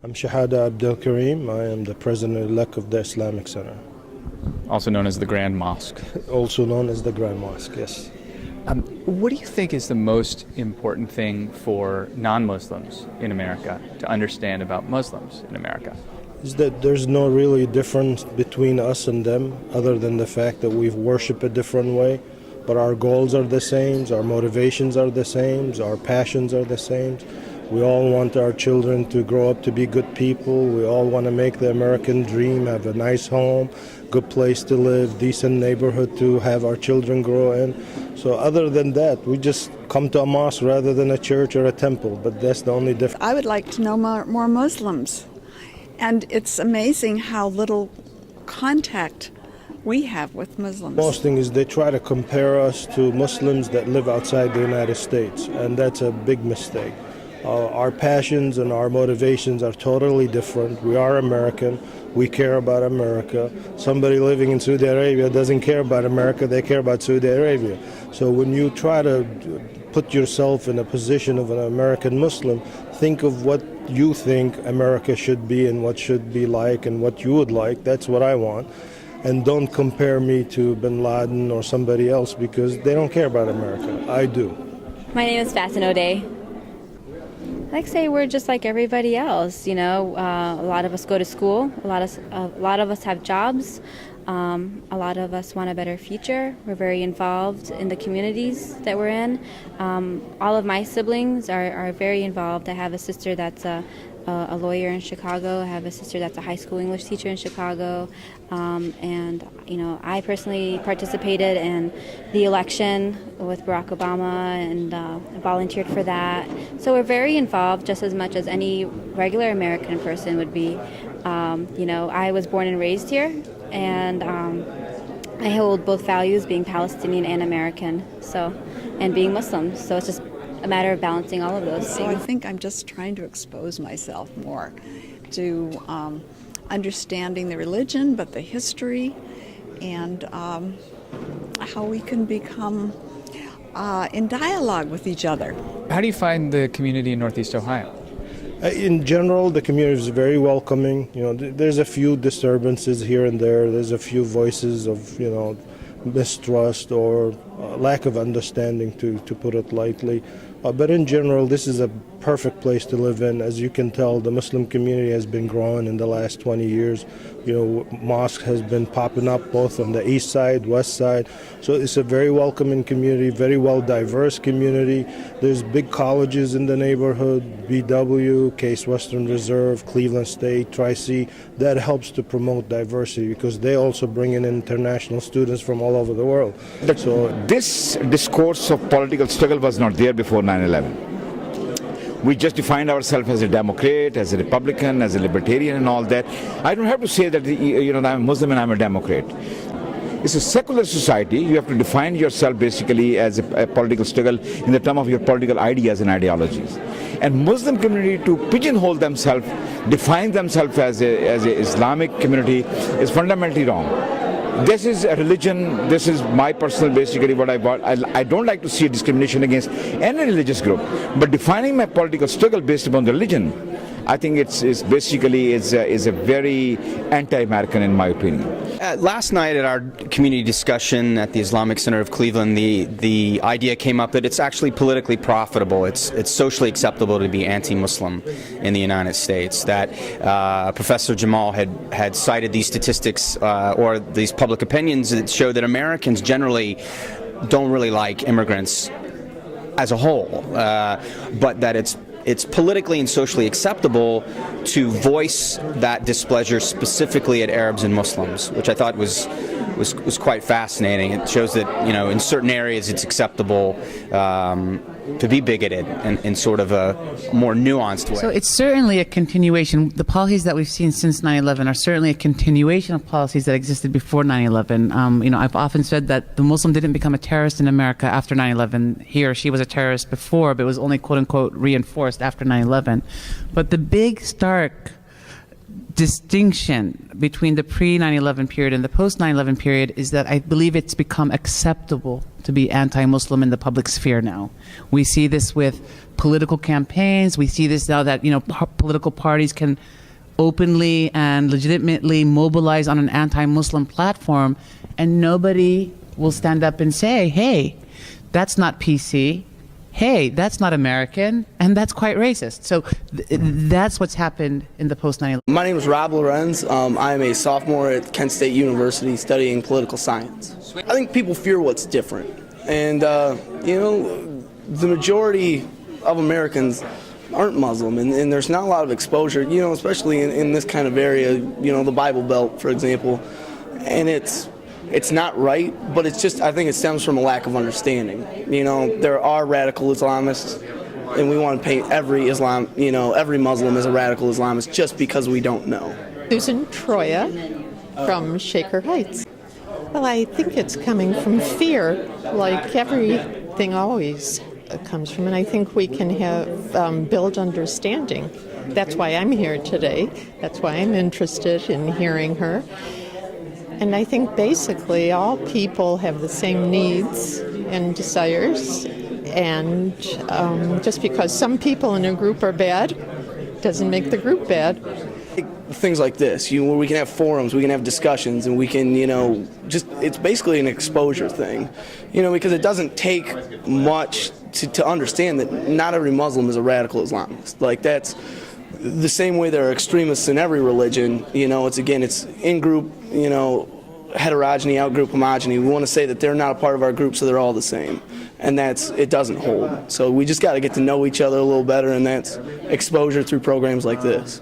I'm Shahada Abdel Karim. I am the president-elect of the Islamic Center. Also known as the Grand Mosque. Also known as the Grand Mosque, yes. What do you think is the most important thing for non-Muslims in America to understand about Muslims in America? Is that there's no really difference between us and them other than the fact that we worship a different way, but our goals are the same, our motivations are the same, our passions are the same. We all want our children to grow up to be good people. We all want to make the American dream, have a nice home, good place to live, decent neighborhood to have our children grow in. So other than that, we just come to a mosque rather than a church or a temple, but that's the only difference. I would like to know more Muslims. And it's amazing how little contact we have with Muslims. Most thing is they try to compare us to Muslims that live outside the United States, and that's a big mistake. Our passions and our motivations are totally different. We are American. We care about America. Somebody living in Saudi Arabia doesn't care about America. They care about Saudi Arabia. So when you try to put yourself in a position of an American Muslim, think of what you think America should be and what should be like and what you would like. That's what I want. And don't compare me to bin Laden or somebody else because they don't care about America. I do. My name is Fatin O'Day. I like to say we're just like everybody else. You know, a lot of us go to school. A lot of us have jobs. A lot of us want a better future. We're very involved in the communities that we're in. All of my siblings are very involved. I have a sister that's a lawyer in Chicago. I have a sister that's a high school English teacher in Chicago. And, you know, I personally participated in the election with Barack Obama and volunteered for that. So we're very involved just as much as any regular American person would be. You know, I was born and raised here, and I hold both values, being Palestinian and American, and being Muslim. So it's just a matter of balancing all of those things. So I think I'm just trying to expose myself more to understanding the religion, but the history, and how we can become in dialogue with each other. How do you find the community in Northeast Ohio? In general, the community is very welcoming. You know, there's a few disturbances here and there. There's a few voices of, you know, mistrust or lack of understanding, to put it lightly. But in general, this is a perfect place to live in. As you can tell, the Muslim community has been growing in the last 20 years. You know, mosque has been popping up both on the east side, west side. So it's a very welcoming community, very well diverse community. There's big colleges in the neighborhood, BW, Case Western Reserve, Cleveland State, Tri-C. That helps to promote diversity because they also bring in international students from all over the world. So this discourse of political struggle was not there before 9/11. We just defined ourselves as a Democrat, as a Republican, as a Libertarian and all that. I don't have to say that, you know, I'm a Muslim and I'm a Democrat. It's a secular society. You have to define yourself basically as a political struggle in the term of your political ideas and ideologies. And Muslim community to pigeonhole themselves, define themselves as a Islamic community is fundamentally wrong. This is a religion. This is my personal, basically, what I want. I don't like to see discrimination against any religious group, but defining my political struggle based upon the religion, I think it's basically is a very anti-American in my opinion. Last night at our community discussion at the Islamic Center of Cleveland, the idea came up that it's actually politically profitable. It's socially acceptable to be anti-Muslim in the United States. That Professor Jamal had cited these statistics or these public opinions that show that Americans generally don't really like immigrants as a whole, but that it's politically and socially acceptable to voice that displeasure specifically at Arabs and Muslims, which I thought was quite fascinating. It shows that, you know, in certain areas it's acceptable to be bigoted in sort of a more nuanced way. So it's certainly a continuation. The policies that we've seen since 9/11 are certainly a continuation of policies that existed before 9/11. You know, I've often said that the Muslim didn't become a terrorist in America after 9/11. He or she was a terrorist before, but it was only quote-unquote reinforced after 9/11. But the big stark distinction between the pre-9/11 period and the post-9/11 period is that I believe it's become acceptable to be anti-Muslim in the public sphere now. We see this with political campaigns. We see this now that, political parties can openly and legitimately mobilize on an anti-Muslim platform, and nobody will stand up and say, hey, that's not PC. Hey, that's not American, and that's quite racist. So that's what's happened in the post-9/11. My name is Rob Lorenz. I am a sophomore at Kent State University studying political science. I think people fear what's different. And, the majority of Americans aren't Muslim, and there's not a lot of exposure, especially in this kind of area, the Bible Belt, for example. And it's not right, but it's just, I think it stems from a lack of understanding. There are radical Islamists, and we want to paint every Muslim as a radical Islamist just because we don't know. Susan Troya from Shaker Heights. Well, I think it's coming from fear, like everything always comes from, and I think we can build understanding. That's why I'm here today. That's why I'm interested in hearing her. And I think basically all people have the same needs and desires, and just because some people in a group are bad doesn't make the group bad. Things like this, where we can have forums, we can have discussions, and we can, it's basically an exposure thing, because it doesn't take much to understand that not every Muslim is a radical Islamist. Like, that's the same way there are extremists in every religion. It's in-group, heterogeneity, out-group homogeny. We want to say that they're not a part of our group, so they're all the same. And it doesn't hold. So we just got to get to know each other a little better, and that's exposure through programs like this.